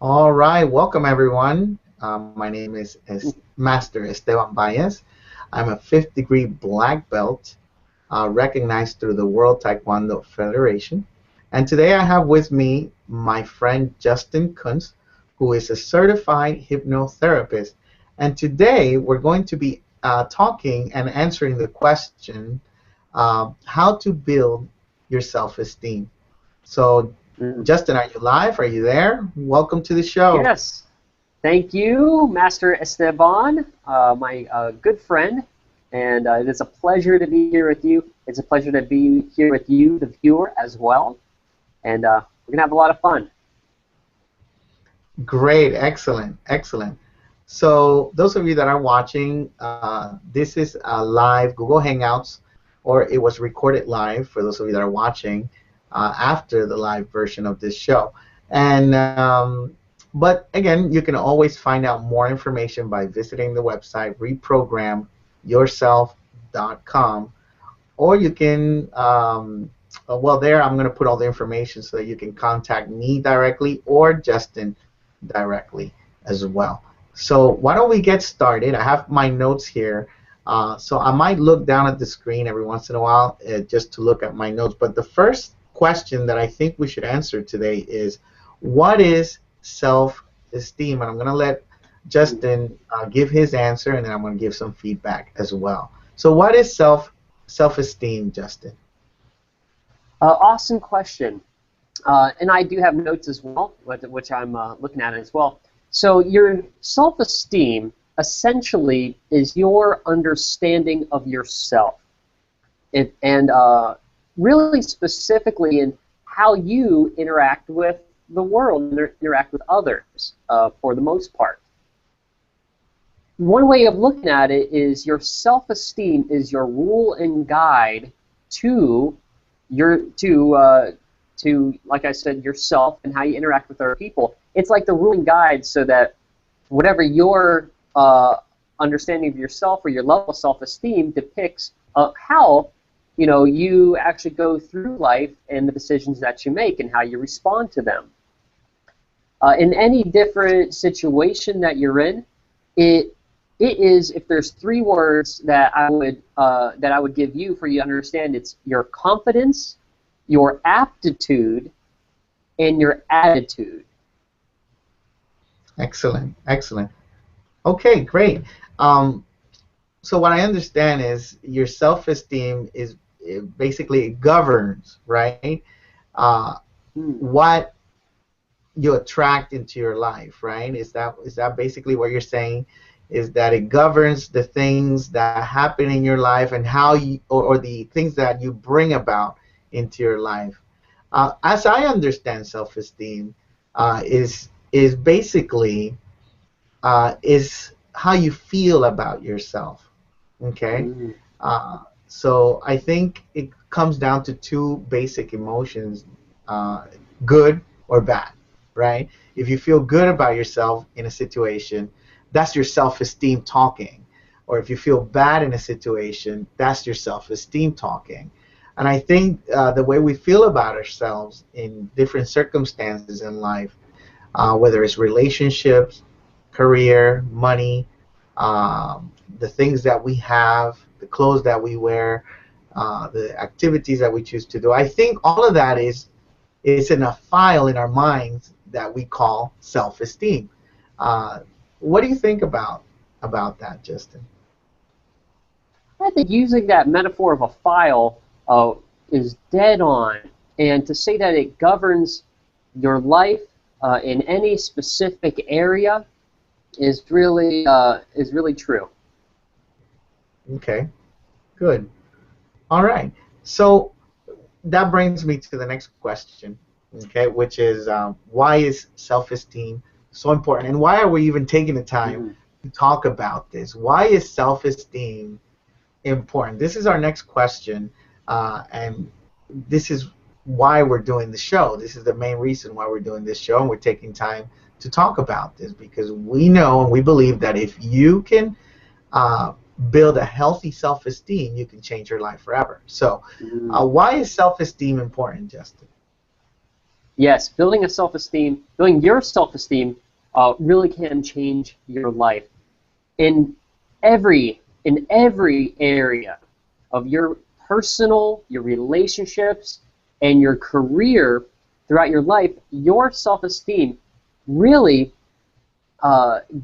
All right, welcome everyone. My name is Master Esteban Baez. I'm a fifth degree black belt recognized through the World Taekwondo Federation. And today I have with me my friend Justin Kunz, who is a certified hypnotherapist. And today we're going to be talking and answering the question how to build your self-esteem. So, Mm. Justin, are you live? Are you there? Welcome to the show. Yes. Thank you, Master Esteban, my good friend. And it is a pleasure to be here with you. It's a pleasure to be here with you, the viewer, as well. And we're going to have a lot of fun. Great, excellent, excellent. So those of you that are watching, this is a live Google Hangouts, or it was recorded live for those of you that are watching after the live version of this show. And but again, you can always find out more information by visiting the website reprogramyourself.com, or you can well, there I'm going to put all the information so that you can contact me directly or Justin directly as well. So why don't we get started? I have my notes here. So I might look down at the screen every once in a while just to look at my notes. But the first question that I think we should answer today is, what is self-esteem? And I'm going to let Justin give his answer, and then I'm going to give some feedback as well. So what is self-esteem, Justin? Awesome question. And I do have notes as well, which I'm looking at as well. So your self-esteem essentially is your understanding of yourself, and really specifically in how you interact with the world and interact with others for the most part. One way of looking at it is your self-esteem is your rule and guide to like I said, yourself and how you interact with other people. It's like the ruling guide, so that whatever your understanding of yourself or your level of self-esteem depicts how you actually go through life and the decisions that you make and how you respond to them. In any different situation that you're in, it is, if there's three words that I would give you for you to understand, it's your confidence, your aptitude, and your attitude. Excellent, excellent. Okay, great. So what I understand is your self-esteem is basically it governs, right? What you attract into your life, right? Is that basically what you're saying? Is that it governs the things that happen in your life and how you, or the things that you bring about into your life. As I understand self-esteem, is basically is how you feel about yourself. Okay, Mm. so I think it comes down to two basic emotions, uh, good or bad, right? If you feel good about yourself in a situation, that's your self-esteem talking. Or if you feel bad in a situation, that's your self-esteem talking. And I think the way we feel about ourselves in different circumstances in life, whether it's relationships, career, money, the things that we have, the clothes that we wear, the activities that we choose to do. I think all of that is in a file in our minds that we call self-esteem. Uh, what do you think about that, Justin? I think using that metaphor of a file is dead on, and to say that it governs your life in any specific area is really true. Okay, good. All right. So that brings me to the next question, okay, which is why is self-esteem so important, and why are we even taking the time Mm. to talk about this? Why is self-esteem important? This is our next question, and this is why we're doing the show. This is the main reason why we're doing this show, and we're taking time to talk about this because we know and we believe that if you can uh, build a healthy self-esteem, you can change your life forever. So, Mm. why is self-esteem important, Justin? Yes, building your self-esteem really can change your life in every area of your personal, your relationships, and your career throughout your life. Your self-esteem really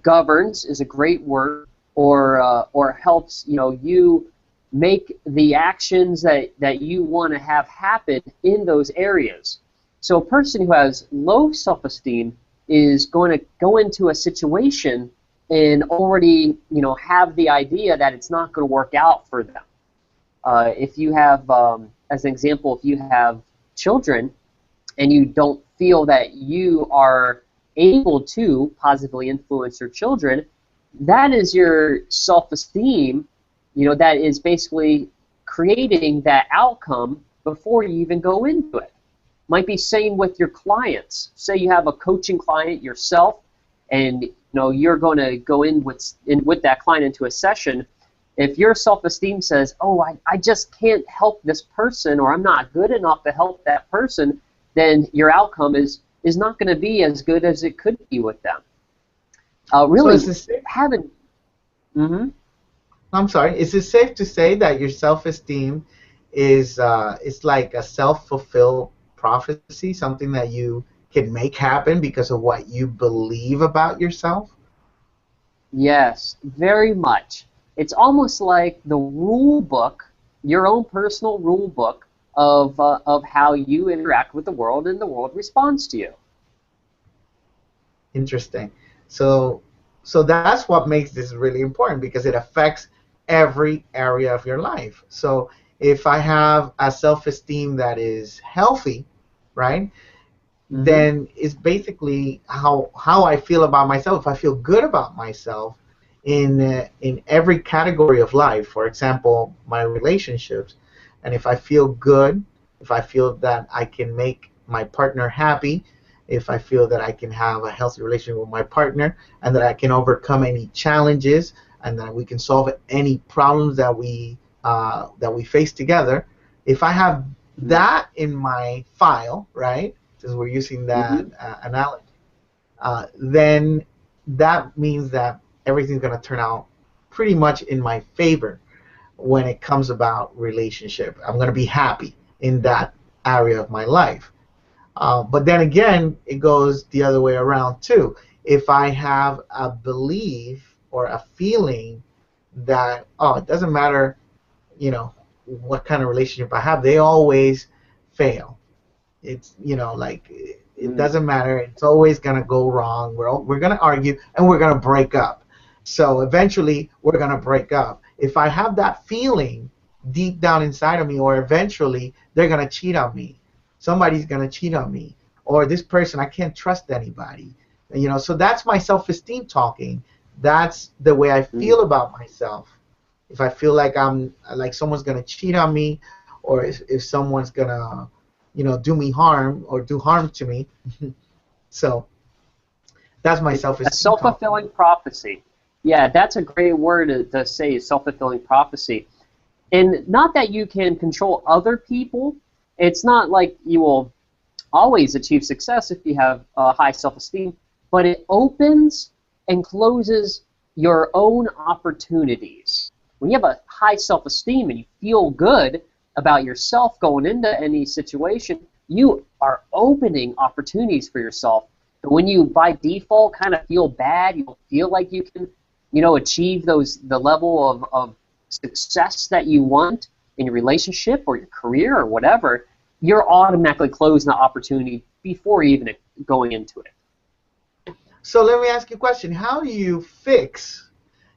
governs is a great word, or helps you make the actions that you want to have happen in those areas. So a person who has low self-esteem is going to go into a situation and already have the idea that it's not going to work out for them. If you have, as an example, if you have children and you don't feel that you are able to positively influence your children, that is your self-esteem, that is basically creating that outcome before you even go into it. Might be same with your clients. Say you have a coaching client yourself, and you're going to go in with that client into a session. If your self-esteem says, "Oh, I just can't help this person," or "I'm not good enough to help that person," then your outcome is not going to be as good as it could be with them. So Really is it safe, having. Mm-hmm. I'm sorry, is it safe to say that your self-esteem is it's like a self-fulfilled prophecy, something that you can make happen because of what you believe about yourself? Yes, very much. It's almost like the rule book, your own personal rule book of how you interact with the world and the world responds to you. Interesting. So, so that's what makes this really important because it affects every area of your life. So, if I have a self-esteem that is healthy, right, Mm-hmm. then it's basically how I feel about myself. If I feel good about myself in every category of life, for example, my relationships, and if I feel good, if I feel that I can make my partner happy, if I feel that I can have a healthy relationship with my partner, and that I can overcome any challenges, and that we can solve any problems that we face together. If I have that in my file, right? Since we're using that Mm-hmm. analogy, then that means that everything's going to turn out pretty much in my favor when it comes about relationship. I'm going to be happy in that area of my life. But then again, it goes the other way around too. If I have a belief or a feeling that, oh, it doesn't matter, what kind of relationship I have, they always fail. It's, like it Mm-hmm. doesn't matter. It's always gonna go wrong. We're gonna argue and we're gonna break up. So eventually we're gonna break up. If I have that feeling deep down inside of me, or eventually they're gonna cheat on me, somebody's gonna cheat on me, or this person, I can't trust anybody. So that's my self-esteem talking. That's the way I feel about myself. If I feel like I'm like someone's gonna cheat on me, or if someone's gonna do me harm or do harm to me. So that's my A self-esteem talking. self-fulfilling prophecy. Yeah, that's a great word to say, self-fulfilling prophecy. And not that you can control other people. It's not like you will always achieve success if you have high self-esteem, but it opens and closes your own opportunities. When you have a high self-esteem and you feel good about yourself going into any situation, you are opening opportunities for yourself. But when you, by default, kind of feel bad, you don't feel like you can, achieve the level of success that you want in your relationship or your career or whatever, you're automatically closing the opportunity before even going into it. So let me ask you a question. How do you fix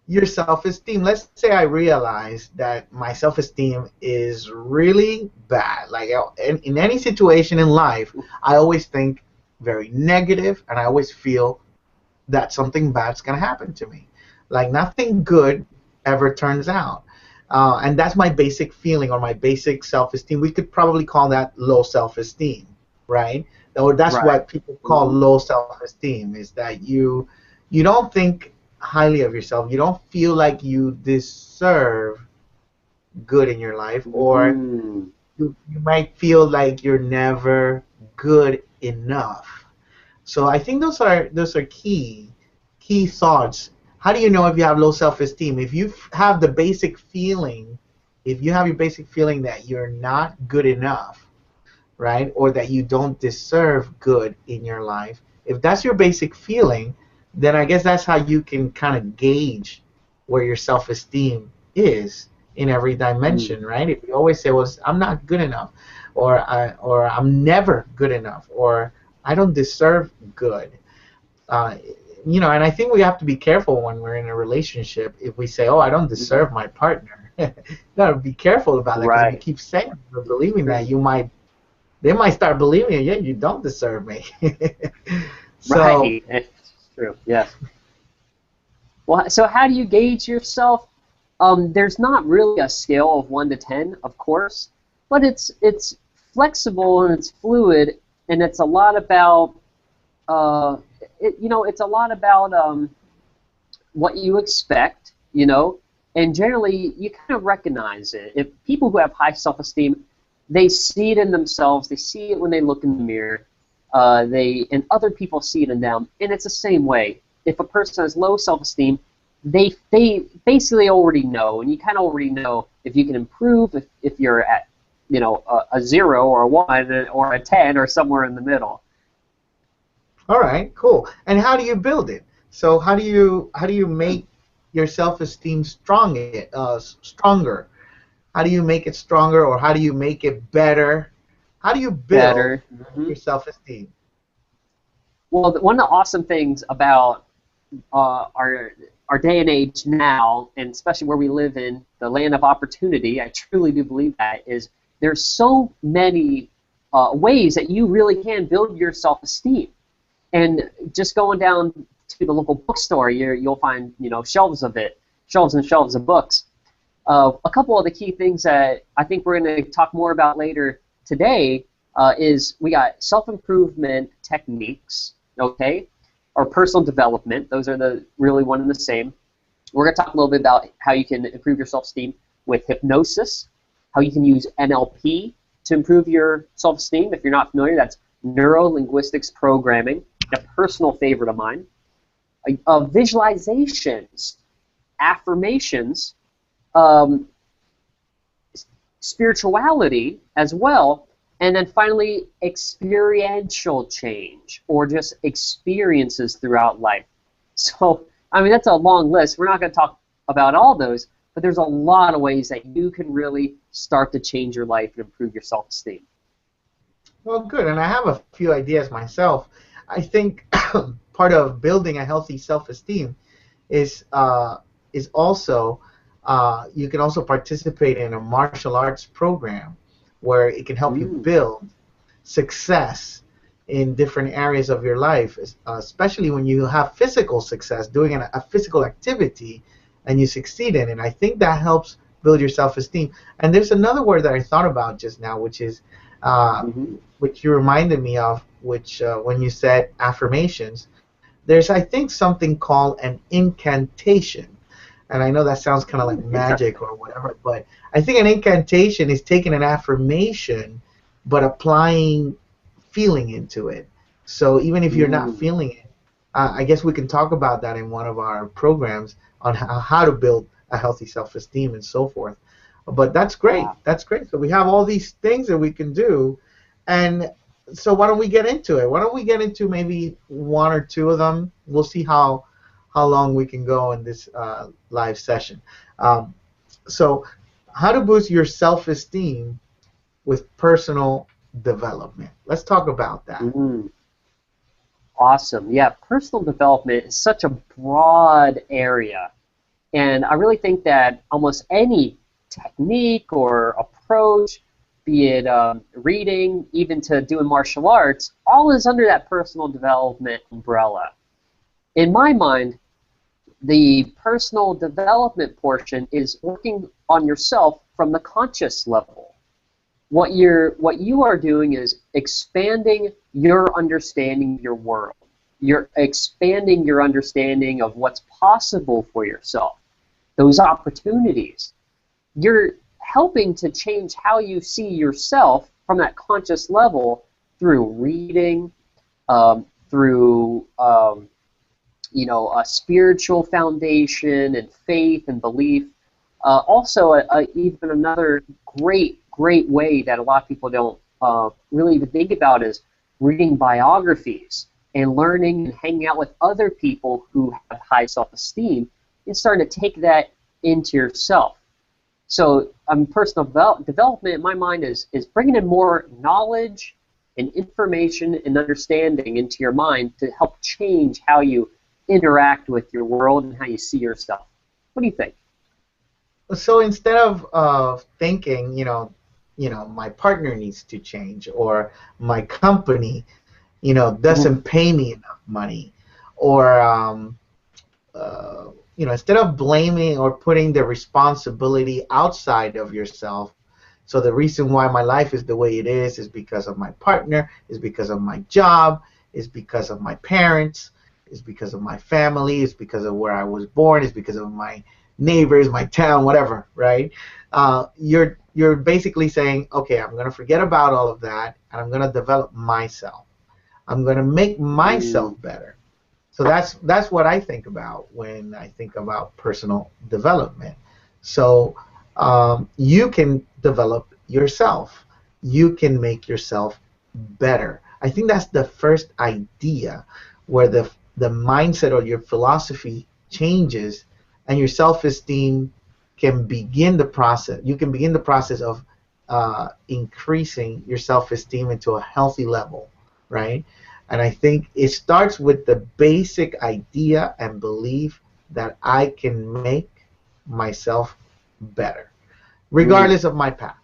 your self-esteem? Let's say I realize that my self-esteem is really bad. Like in any situation in life, I always think very negative, and I always feel that something bad's going to happen to me. Like nothing good ever turns out. And that's my basic feeling or my basic self-esteem. We could probably call that low self-esteem, right? Or that's Right. what people call Mm-hmm. low self-esteem, is that you don't think highly of yourself. You don't feel like you deserve good in your life, or Mm. you might feel like you're never good enough. So I think those are key thoughts. How do you know if you have low self-esteem? If you have the basic feeling, if you have your basic feeling that you're not good enough, right? Or that you don't deserve good in your life. If that's your basic feeling, then I guess that's how you can kind of gauge where your self-esteem is in every Mm. dimension, right? If you always say, "Well, I'm not good enough," or I'm never good enough, or I don't deserve good, uh, and I think we have to be careful when we're in a relationship. If we say, "Oh, I don't deserve my partner," you gotta be careful about that, because if you Right. keep saying or It's believing that, true. they might start believing, yeah, you don't deserve me. So, Right. It's true. Yes. Well, so how do you gauge yourself? There's not really a scale of 1 to 10, of course, but it's flexible and it's fluid, and it's a lot about it's a lot about what you expect, and generally you kind of recognize it. If people who have high self-esteem, they see it in themselves, they see it when they look in the mirror, and other people see it in them, and it's the same way. If a person has low self-esteem, they basically already know, and you kind of already know if you can improve, if you're at a 0 or a 1 or a 10 or somewhere in the middle. all right, cool. And how do you build it? So how do you make your self-esteem stronger? How do you make it stronger, or how do you make it better? How do you build Better. Hmm. your self-esteem? Well, one of the awesome things about our day and age now, and especially where we live in the land of opportunity, I truly do believe that is there's so many ways that you really can build your self-esteem. And just going down to the local bookstore, you'll find shelves of it, shelves and shelves of books. A couple of the key things that I think we're going to talk more about later today is we got self-improvement techniques, okay, or personal development. Those are the really one and the same. We're going to talk a little bit about how you can improve your self-esteem with hypnosis, how you can use NLP to improve your self-esteem. If you're not familiar, that's neuro-linguistics programming, a personal favorite of mine. Visualizations, affirmations, um, spirituality as well, and then finally experiential change, or just experiences throughout life. So, I mean, that's a long list. We're not going to talk about all those, but there's a lot of ways that you can really start to change your life and improve your self-esteem. Well, good. And I have a few ideas myself. I think part of building a healthy self-esteem is uh, is also you can also participate in a martial arts program where it can help you Mm. build success in different areas of your life, especially when you have physical success doing a physical activity and you succeed in it. I think that helps build your self-esteem. And there's another word that I thought about just now, which is uh, Hmm. which you reminded me of, which when you said affirmations, there's, I think, something called an incantation. And I know that sounds kind of like magic Interesting. or whatever, but I think an incantation is taking an affirmation but applying feeling into it. So even if you're not Mm. feeling it, I guess we can talk about that in one of our programs on how to build a healthy self-esteem and so forth. But that's great. Wow. That's great. So we have all these things that we can do, and so why don't we get into it? Why don't we get into maybe one or two of them? We'll see how long we can go in this live session. Um, so, how to boost your self-esteem with personal development. Let's talk about that. Mm. Awesome. Yeah, personal development is such a broad area. And I really think that almost any technique or approach, be it reading, even to doing martial arts, all is under that personal development umbrella. In my mind, the personal development portion is working on yourself from the conscious level. What you are doing is expanding your understanding of your world. You're expanding your understanding of what's possible for yourself, those opportunities. You're helping to change how you see yourself from that conscious level, through reading, through a spiritual foundation and faith and belief. Also, even another great way that a lot of people don't really even think about is reading biographies and learning and hanging out with other people who have high self-esteem and starting to take that into yourself. So personal development, in my mind, is bringing in more knowledge and information and understanding into your mind to help change how you interact with your world and how you see yourself. What do you think? So instead of thinking, my partner needs to change, or my company, Mhm. doesn't pay me enough money, or instead of blaming or putting the responsibility outside of yourself. So the reason why my life is the way it is because of my partner, is because of my job, is because of my parents, is because of my family, is because of where I was born, is because of my neighbors, my town, whatever, right? You're basically saying, okay, I'm gonna forget about all of that, and I'm gonna develop myself. I'm gonna make Mm. myself better. So that's what I think about when I think about personal development. So you can develop yourself. You can make yourself better. I think that's the first idea where the mindset or your philosophy changes, and your self-esteem can begin the process. You can begin the process of increasing your self-esteem into a healthy level, right? And I think it starts with the basic idea and belief that I can make myself better, Mm. regardless of my path,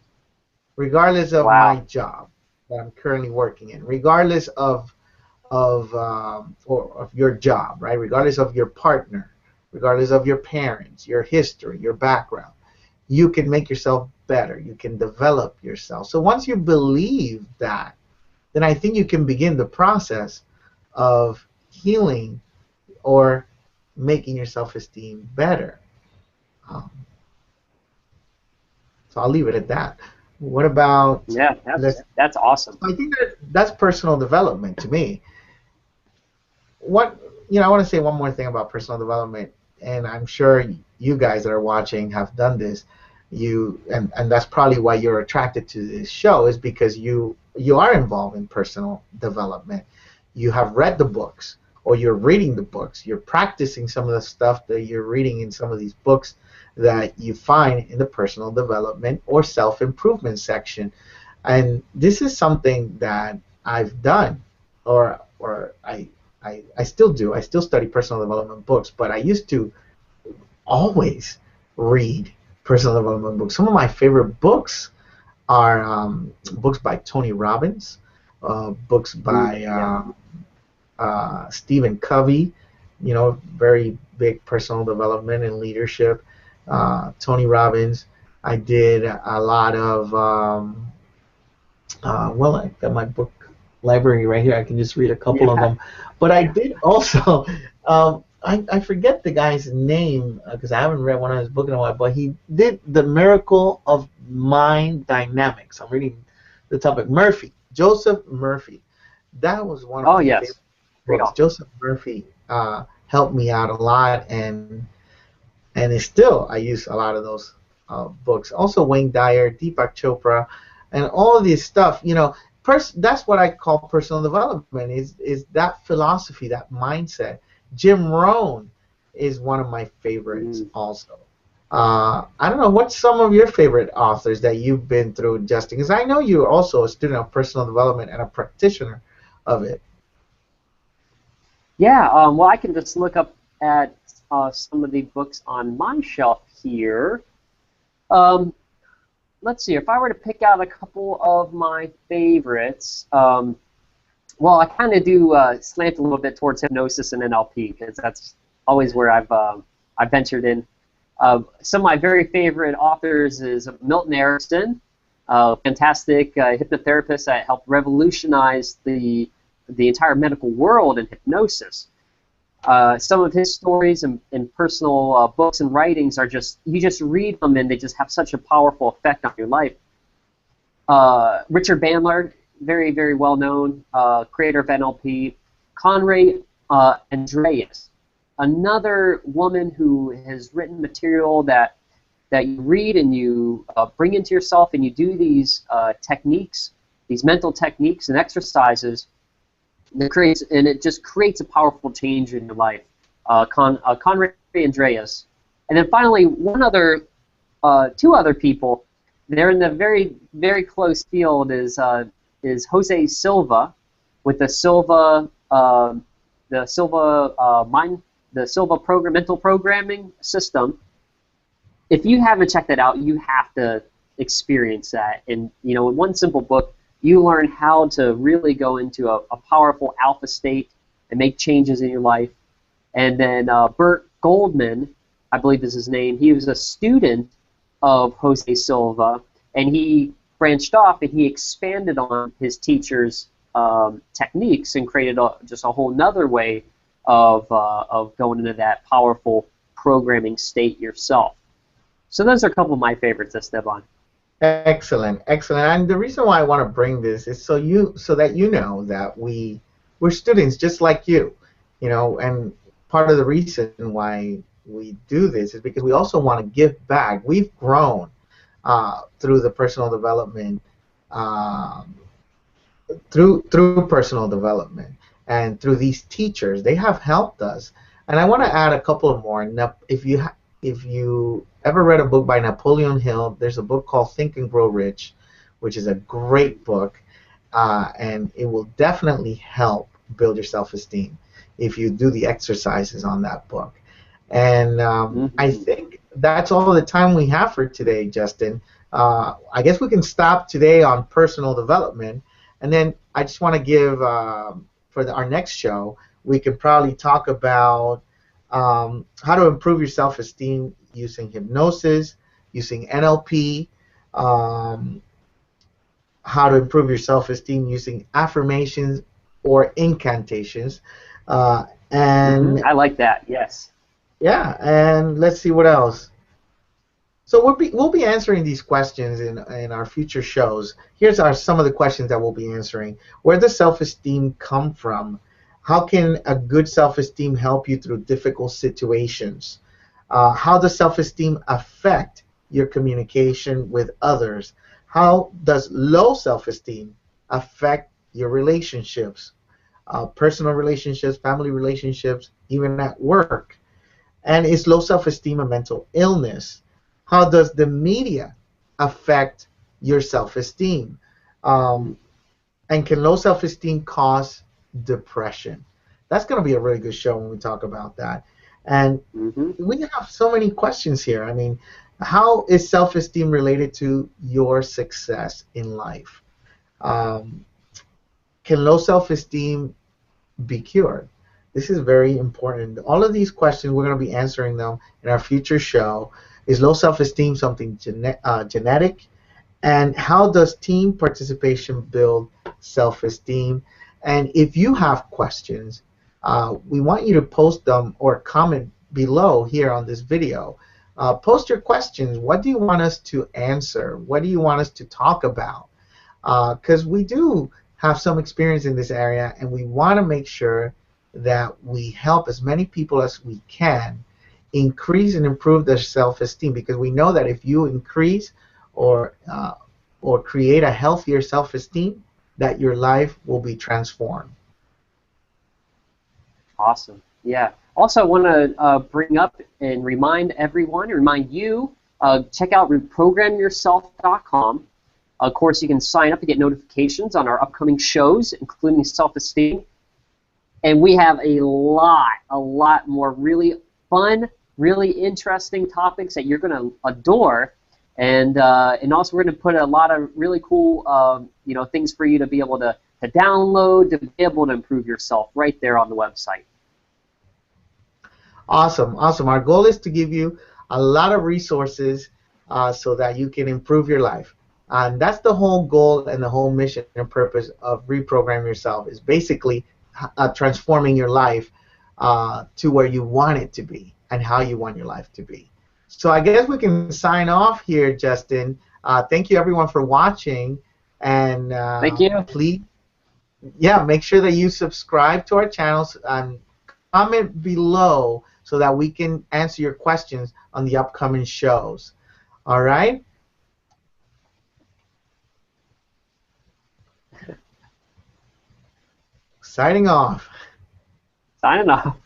regardless of my Wow. job that I'm currently working in, regardless or of your job, right? Regardless of your partner, regardless of your parents, your history, your background, you can make yourself better. You can develop yourself. So once you believe that, then I think you can begin the process of healing or making your self-esteem better. Um, so I'll leave it at that. What about Yeah, let's? that's awesome. I think that's personal development to me. What I want to say one more thing about personal development, and I'm sure you guys that are watching have done this. And that's probably why you're attracted to this show, is because you are involved in personal development. You have read the books, or you're reading the books. You're practicing some of the stuff that you're reading in some of these books that you find in the personal development or self-improvement section. And this is something that I've done, or I still do. I still study personal development books, but I used to always read personal development books. Some of my favorite books are books by Tony Robbins, books Mm. by Yeah. Stephen Covey, very big personal development and leadership. Tony Robbins. I did a lot of well, I got my book library right here. I can just read a couple of Yeah. them. But I did also, I forget the guy's name because I haven't read one of his books in a while, but he did The Miracle of Mind Dynamics. I'm reading the topic. Murphy, Joseph Murphy. That was one of Oh, my favorite yes. Great books. author. Joseph Murphy helped me out a lot, and it's still I use a lot of those books. Also, Wayne Dyer, Deepak Chopra, and all of this stuff. That's what I call personal development. Is that philosophy, that mindset. Jim Rohn is one of my favorites Mm. also. I don't know, what's some of your favorite authors that you've been through, Justin? Because I know you're also a student of personal development and a practitioner of it. Yeah. Well, I can just look up at some of the books on my shelf here. Um, let's see. If I were to pick out a couple of my favorites, well, I kind of do slant a little bit towards hypnosis and NLP because that's always where I've ventured in. Some of my very favorite authors is Milton Erickson, fantastic hypnotherapist that helped revolutionize the entire medical world in hypnosis. Some of his stories and personal books and writings are just you just read them and they just have such a powerful effect on your life. Richard Bandler, very, very well known creator of NLP, Conray Andreas, another woman who has written material that you read and you bring into yourself, and you do these techniques, these mental techniques and exercises and it just creates a powerful change in your life. Conrad Andreas, and then finally two other people. They're in the very, very close field. Is Jose Silva with the Silva program mental programming system. If you haven't checked that out, you have to experience that. And in one simple book, you learn how to really go into a powerful alpha state and make changes in your life. And then Bert Goldman, I believe is his name, he was a student of Jose Silva, and he branched off and he expanded on his teacher's techniques and created just a whole nother way of going into that powerful programming state yourself. So those are a couple of my favorites, Esteban. Excellent, excellent. And the reason why I want to bring this is so that you know that we're students just like you, and part of the reason why we do this is because we also want to give back. We've grown through the personal development, through personal development, and through these teachers. They have helped us. And I want to add a couple of more. Now, if you ever read a book by Napoleon Hill, there's a book called Think and Grow Rich, which is a great book, and it will definitely help build your self-esteem if you do the exercises on that book. And I think that's all the time we have for today, Justin. I guess we can stop today on personal development, and then I just want to give, for our next show, we can probably talk about how to improve your self-esteem using hypnosis, using NLP, how to improve your self-esteem using affirmations or incantations. And I like that, yes. Yeah, and let's see what else. So we'll be answering these questions in our future shows. Here's some of the questions that we'll be answering. Where does self-esteem come from? How can a good self-esteem help you through difficult situations? How does self-esteem affect your communication with others? How does low self-esteem affect your relationships, personal relationships, family relationships, even at work? And is low self-esteem a mental illness? How does the media affect your self-esteem? And can low self-esteem cause depression? That's going to be a really good show when we talk about that. And we have so many questions here. I mean, how is self-esteem related to your success in life? Can low self-esteem be cured? This is very important. All of these questions, we're going to be answering them in our future show. Is low self-esteem something genetic? And how does team participation build self-esteem? And if you have questions, we want you to post them or comment below here on this video. Post your questions. What do you want us to answer? What do you want us to talk about? Because we do have some experience in this area, and we want to make sure that we help as many people as we can increase and improve their self-esteem, because we know that if you increase or create a healthier self-esteem, that your life will be transformed. Awesome. Yeah. Also, I want to bring up and remind you, check out reprogramyourself.com. Of course, you can sign up to get notifications on our upcoming shows, including self-esteem. And we have a lot more really fun, really interesting topics that you're going to adore. And also we're going to put a lot of really cool things for you to be able to download, to be able to improve yourself right there on the website. Awesome. Our goal is to give you a lot of resources so that you can improve your life. And that's the whole goal and the whole mission and purpose of Reprogram Yourself, is basically transforming your life to where you want it to be and how you want your life to be. So I guess we can sign off here, Justin. Thank you everyone for watching. And Thank you. please, yeah, make sure that you subscribe to our channels and comment below so that we can answer your questions on the upcoming shows. All right? Signing off. Signing off.